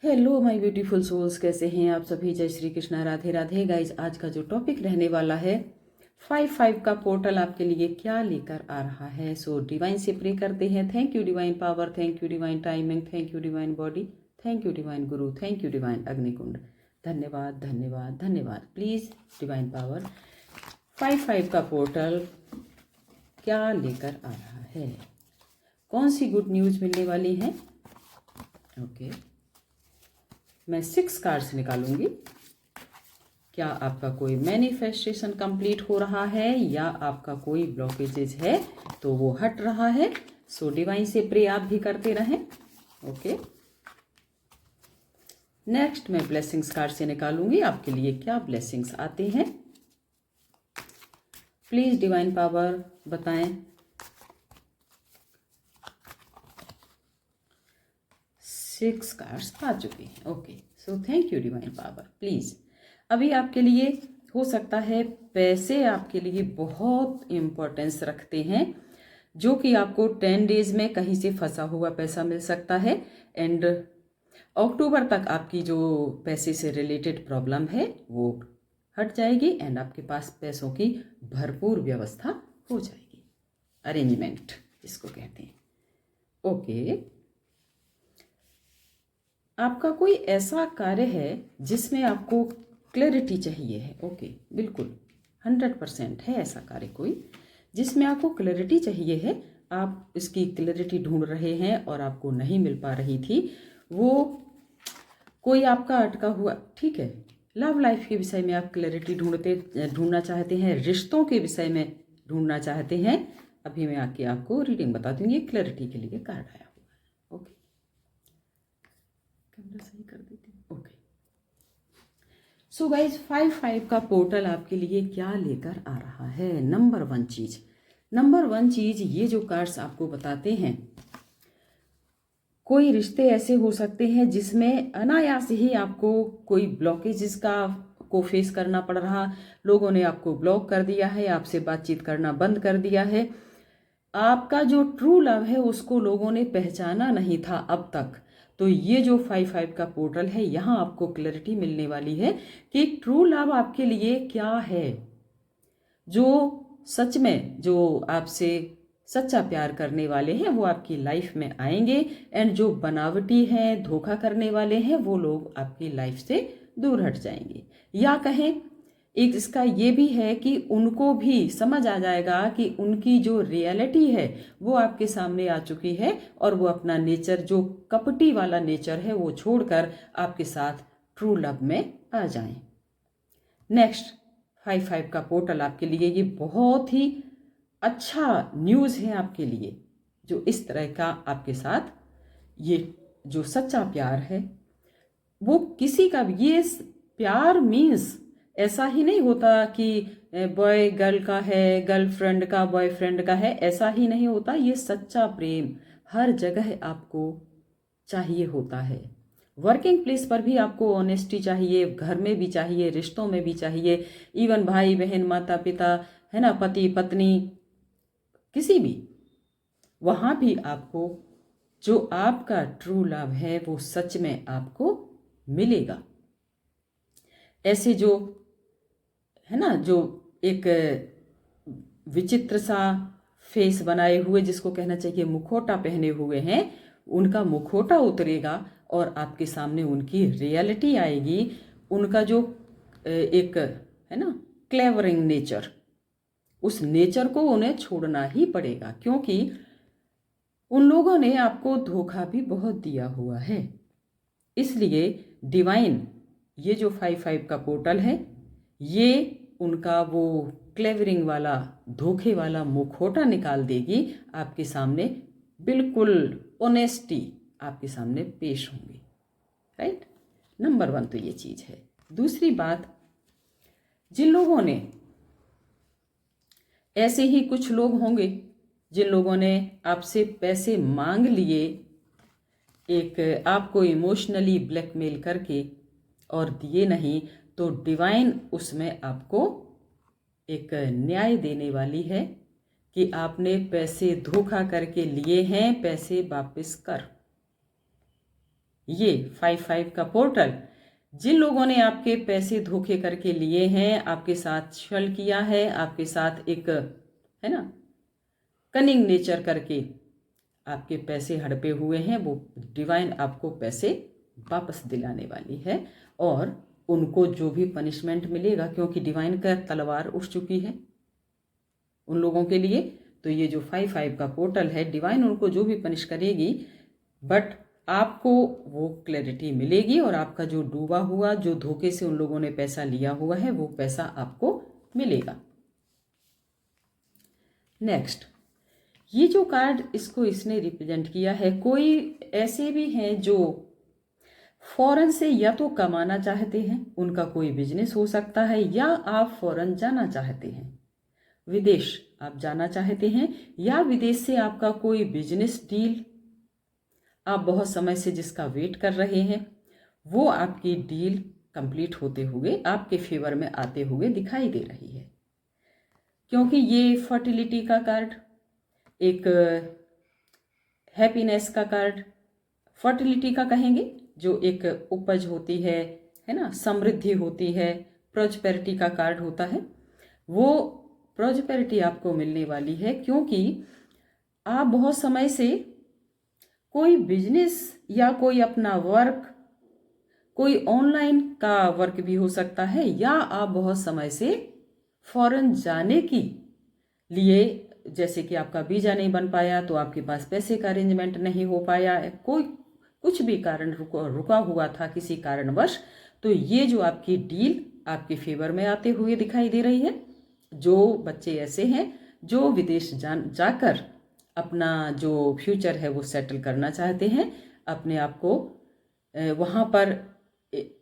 Hello my beautiful souls, कैसे हैं आप सभी। जय श्री कृष्णा, राधे राधे। गाइज, आज का जो टॉपिक रहने वाला है 5-5 का पोर्टल आपके लिए क्या लेकर आ रहा है। सो डिवाइन से प्रे करते हैं। Thank you divine power, thank you divine timing, thank you divine body, thank you divine Guru, thank you divine अग्निकुंड। धन्यवाद धन्यवाद धन्यवाद। प्लीज डिवाइन पावर, 5-5 का पोर्टल क्या लेकर आ रहा है, कौन सी गुड न्यूज मिलने वाली है। ओके, मैं 6 कार्ड्स निकालूंगी। क्या आपका कोई मैनिफेस्टेशन कंप्लीट हो रहा है या आपका कोई ब्लॉकेजेज है तो वो हट रहा है। सो डिवाइन से प्रे आप भी करते रहें। ओके, नेक्स्ट मैं ब्लेसिंग्स कार्ड से निकालूंगी आपके लिए क्या ब्लेसिंग्स आते हैं। प्लीज डिवाइन पावर बताएं। 6 कार्ड्स आ चुके हैं। Okay, so thank you divine power. Please, अभी आपके लिए हो सकता है पैसे आपके लिए बहुत इम्पोर्टेंस रखते हैं, जो कि आपको 10 डेज में कहीं से फंसा हुआ पैसा मिल सकता है। एंड अक्टूबर तक आपकी जो पैसे से रिलेटेड प्रॉब्लम है वो हट जाएगी एंड आपके पास पैसों की भरपूर व्यवस्था हो जाएगी। अरेंजमेंट जिसको कहते हैं। ओके, आपका कोई ऐसा कार्य है जिसमें आपको क्लैरिटी चाहिए है। ओके, बिल्कुल 100% है ऐसा कार्य कोई जिसमें आपको क्लैरिटी चाहिए है। आप इसकी क्लैरिटी ढूंढ रहे हैं और आपको नहीं मिल पा रही थी। वो कोई आपका अटका हुआ, ठीक है, लव लाइफ के विषय में आप क्लैरिटी ढूंढना चाहते हैं, रिश्तों के विषय में ढूंढना चाहते हैं। अभी मैं आके आपको रीडिंग बता दूंगी। ये क्लैरिटी के लिए कार्ड आया हुआ है। ओके, कैमरा सही कर देती हूँ। ओके, सो गाइज 5-5 का पोर्टल आपके लिए क्या लेकर आ रहा है। नंबर वन चीज ये जो कार्ड्स आपको बताते हैं, कोई रिश्ते ऐसे हो सकते हैं जिसमें अनायास ही आपको कोई ब्लॉकेजेस को फेस करना पड़ रहा। लोगों ने आपको ब्लॉक कर दिया है, आपसे बातचीत करना बंद कर दिया है। आपका जो ट्रू लव है उसको लोगों ने पहचाना नहीं था अब तक। तो ये जो 5-5 का पोर्टल है, यहाँ आपको क्लैरिटी मिलने वाली है कि ट्रू लव आपके लिए क्या है। जो सच में जो आपसे सच्चा प्यार करने वाले हैं वो आपकी लाइफ में आएंगे एंड जो बनावटी हैं, धोखा करने वाले हैं, वो लोग आपकी लाइफ से दूर हट जाएंगे। या कहें, एक इसका ये भी है कि उनको भी समझ आ जाएगा कि उनकी जो रियलिटी है वो आपके सामने आ चुकी है और वो अपना नेचर, जो कपटी वाला नेचर है, वो छोड़कर आपके साथ ट्रू लव में आ जाएं। नेक्स्ट 5-5 का पोर्टल आपके लिए ये बहुत ही अच्छा न्यूज़ है आपके लिए, जो इस तरह का आपके साथ ये जो सच्चा प्यार है वो किसी का भी, ये प्यार मीन्स ऐसा ही नहीं होता कि बॉय गर्ल का है, गर्लफ्रेंड का बॉयफ्रेंड का है, ऐसा ही नहीं होता। ये सच्चा प्रेम हर जगह आपको चाहिए होता है। वर्किंग प्लेस पर भी आपको ऑनेस्टी चाहिए, घर में भी चाहिए, रिश्तों में भी चाहिए, इवन भाई बहन, माता पिता, है ना, पति पत्नी, किसी भी, वहाँ भी आपको जो आपका ट्रू लव है वो सच में आपको मिलेगा। ऐसे जो है ना, जो एक विचित्र सा फेस बनाए हुए, जिसको कहना चाहिए मुखौटा पहने हुए हैं, उनका मुखौटा उतरेगा और आपके सामने उनकी रियलिटी आएगी। उनका जो एक है ना क्लेवरिंग नेचर, उस नेचर को उन्हें छोड़ना ही पड़ेगा, क्योंकि उन लोगों ने आपको धोखा भी बहुत दिया हुआ है। इसलिए डिवाइन, ये जो 5-5 का पोर्टल है, ये उनका वो क्लेवरिंग वाला, धोखे वाला मुखौटा निकाल देगी। आपके सामने बिल्कुल ऑनेस्टी आपके सामने पेश होंगी। राइट, नंबर 1 तो ये चीज़ है। दूसरी बात, जिन लोगों ने, ऐसे ही कुछ लोग होंगे जिन लोगों ने आपसे पैसे मांग लिए, एक आपको इमोशनली ब्लैकमेल करके और दिए नहीं, तो डिवाइन उसमें आपको एक न्याय देने वाली है कि आपने पैसे धोखा करके लिए हैं, पैसे वापस कर। ये 5-5 का पोर्टल जिन लोगों ने आपके पैसे धोखे करके लिए हैं, आपके साथ छल किया है, आपके साथ एक है ना कनिंग नेचर करके आपके पैसे हड़पे हुए हैं, वो डिवाइन आपको पैसे वापस दिलाने वाली है। और उनको जो भी पनिशमेंट मिलेगा, क्योंकि डिवाइन का तलवार उठ चुकी है उन लोगों के लिए, तो ये जो 5-5 का पोर्टल है, डिवाइन उनको जो भी पनिश करेगी, बट आपको वो क्लैरिटी मिलेगी और आपका जो डूबा हुआ, जो धोखे से उन लोगों ने पैसा लिया हुआ है, वो पैसा आपको मिलेगा। नेक्स्ट, ये जो कार्ड इसको इसने रिप्रेजेंट किया है, कोई ऐसे भी हैं जो फॉरेन से या तो कमाना चाहते हैं, उनका कोई बिजनेस हो सकता है, या आप फॉरेन जाना चाहते हैं, विदेश आप जाना चाहते हैं, या विदेश से आपका कोई बिजनेस डील आप बहुत समय से जिसका वेट कर रहे हैं, वो आपकी डील कंप्लीट होते हुए आपके फेवर में आते हुए दिखाई दे रही है। क्योंकि ये फर्टिलिटी का कार्ड, एक हैप्पीनेस का कार्ड, फर्टिलिटी का कहेंगे जो एक उपज होती है ना, समृद्धि होती है, प्रॉस्पेरिटी का कार्ड होता है, वो प्रॉस्पेरिटी आपको मिलने वाली है। क्योंकि आप बहुत समय से कोई बिजनेस या कोई अपना वर्क, कोई ऑनलाइन का वर्क भी हो सकता है, या आप बहुत समय से फॉरेन जाने की लिए, जैसे कि आपका वीजा नहीं बन पाया, तो आपके पास पैसे का अरेंजमेंट नहीं हो पाया, कोई कुछ भी कारण रुका हुआ था किसी कारणवश, तो ये जो आपकी डील आपके फेवर में आते हुए दिखाई दे रही है। जो बच्चे ऐसे हैं जो विदेश जाकर अपना जो फ्यूचर है वो सेटल करना चाहते हैं, अपने आप को वहाँ पर,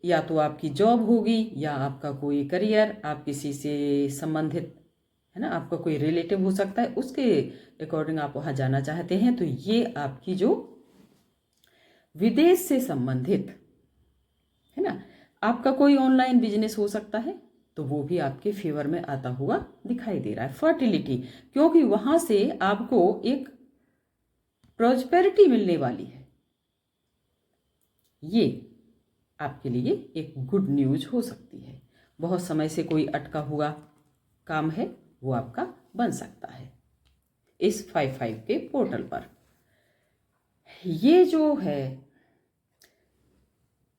या तो आपकी जॉब होगी या आपका कोई करियर, आप किसी से संबंधित है ना, आपका कोई रिलेटिव हो सकता है, उसके अकॉर्डिंग आप वहाँ जाना चाहते हैं, तो ये आपकी जो विदेश से संबंधित है ना, आपका कोई ऑनलाइन बिजनेस हो सकता है, तो वो भी आपके फेवर में आता हुआ दिखाई दे रहा है। फर्टिलिटी, क्योंकि वहां से आपको एक प्रॉस्पेरिटी मिलने वाली है, ये आपके लिए एक गुड न्यूज हो सकती है। बहुत समय से कोई अटका हुआ काम है, वो आपका बन सकता है इस 5-5 के पोर्टल पर। ये जो है,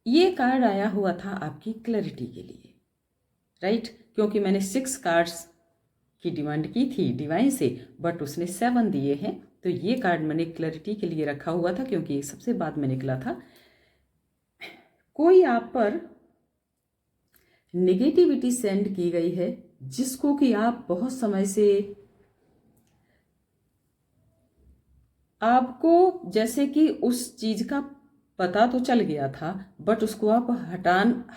ये कार्ड आया हुआ था आपकी क्लैरिटी के लिए, राइट? क्योंकि मैंने 6 कार्ड्स की डिमांड की थी डिवाइन से, बट उसने 7 दिए हैं, तो ये कार्ड मैंने क्लैरिटी के लिए रखा हुआ था, क्योंकि ये सबसे बाद में निकला था। कोई आप पर नेगेटिविटी सेंड की गई है, जिसको कि आप बहुत समय से, आपको जैसे कि उस चीज का पता तो चल गया था, बट उसको आप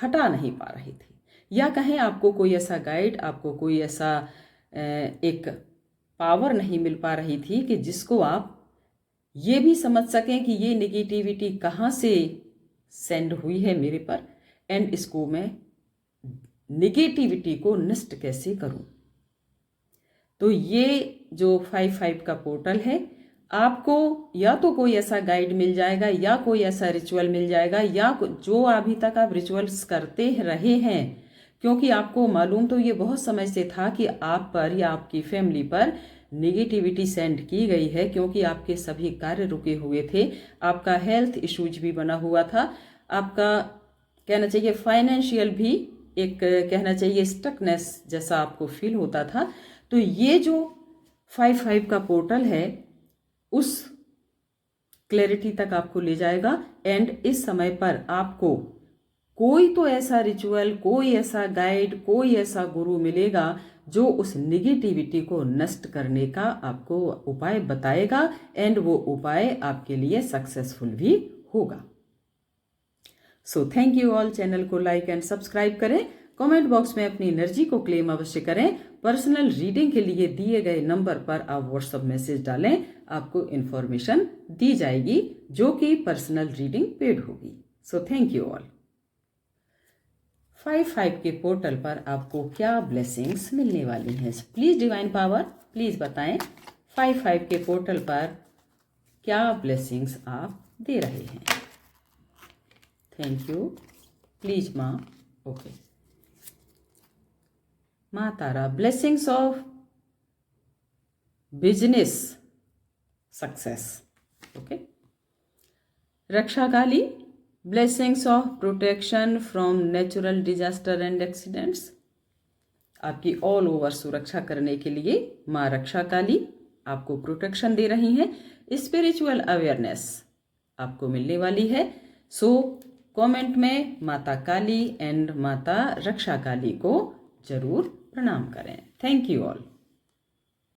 हटा नहीं पा रहे थे, या कहें आपको कोई ऐसा गाइड, आपको कोई ऐसा एक पावर नहीं मिल पा रही थी कि जिसको आप ये भी समझ सकें कि ये नेगेटिविटी कहाँ से सेंड हुई है मेरे पर, एंड इसको मैं नेगेटिविटी को नष्ट कैसे करूं। तो ये जो 5-5 का पोर्टल है, आपको या तो कोई ऐसा गाइड मिल जाएगा, या कोई ऐसा रिचुअल मिल जाएगा, या जो अभी तक आप रिचुअल्स करते रहे हैं, क्योंकि आपको मालूम तो ये बहुत समय से था कि आप पर या आपकी फैमिली पर नेगेटिविटी सेंड की गई है, क्योंकि आपके सभी कार्य रुके हुए थे, आपका हेल्थ इश्यूज भी बना हुआ था, आपका कहना चाहिए फाइनेंशियल भी एक कहना चाहिए स्टकनेस जैसा आपको फील होता था। तो ये जो 5-5 का पोर्टल है उस क्लैरिटी तक आपको ले जाएगा, एंड इस समय पर आपको कोई तो ऐसा रिचुअल, कोई ऐसा गाइड, कोई ऐसा गुरु मिलेगा जो उस नेगेटिविटी को नष्ट करने का आपको उपाय बताएगा, एंड वो उपाय आपके लिए सक्सेसफुल भी होगा। So thank you all. Channel को लाइक एंड सब्सक्राइब करें, कमेंट बॉक्स में अपनी एनर्जी को क्लेम अवश्य करें। पर्सनल रीडिंग के लिए दिए गए नंबर पर आप व्हाट्सएप मैसेज डालें, आपको इन्फॉर्मेशन दी जाएगी जो कि पर्सनल रीडिंग पेड होगी। So thank you all. 5-5 के पोर्टल पर आपको क्या ब्लेसिंग्स मिलने वाली हैं, प्लीज डिवाइन पावर प्लीज बताएं 5-5 के पोर्टल पर क्या ब्लेसिंग्स आप दे रहे हैं। थैंक यू, प्लीज माँ, ओके। माँ Tara, blessings of business success, okay. Raksha Kali, blessings of protection from natural disaster and accidents. आपकी ऑल ओवर सुरक्षा करने के लिए माँ रक्षा काली आपको प्रोटेक्शन दे रही हैं। स्पिरिचुअल अवेयरनेस आपको मिलने वाली है। सो कमेंट में माता काली एंड माता रक्षा काली को जरूर प्रणाम करें। Thank you all.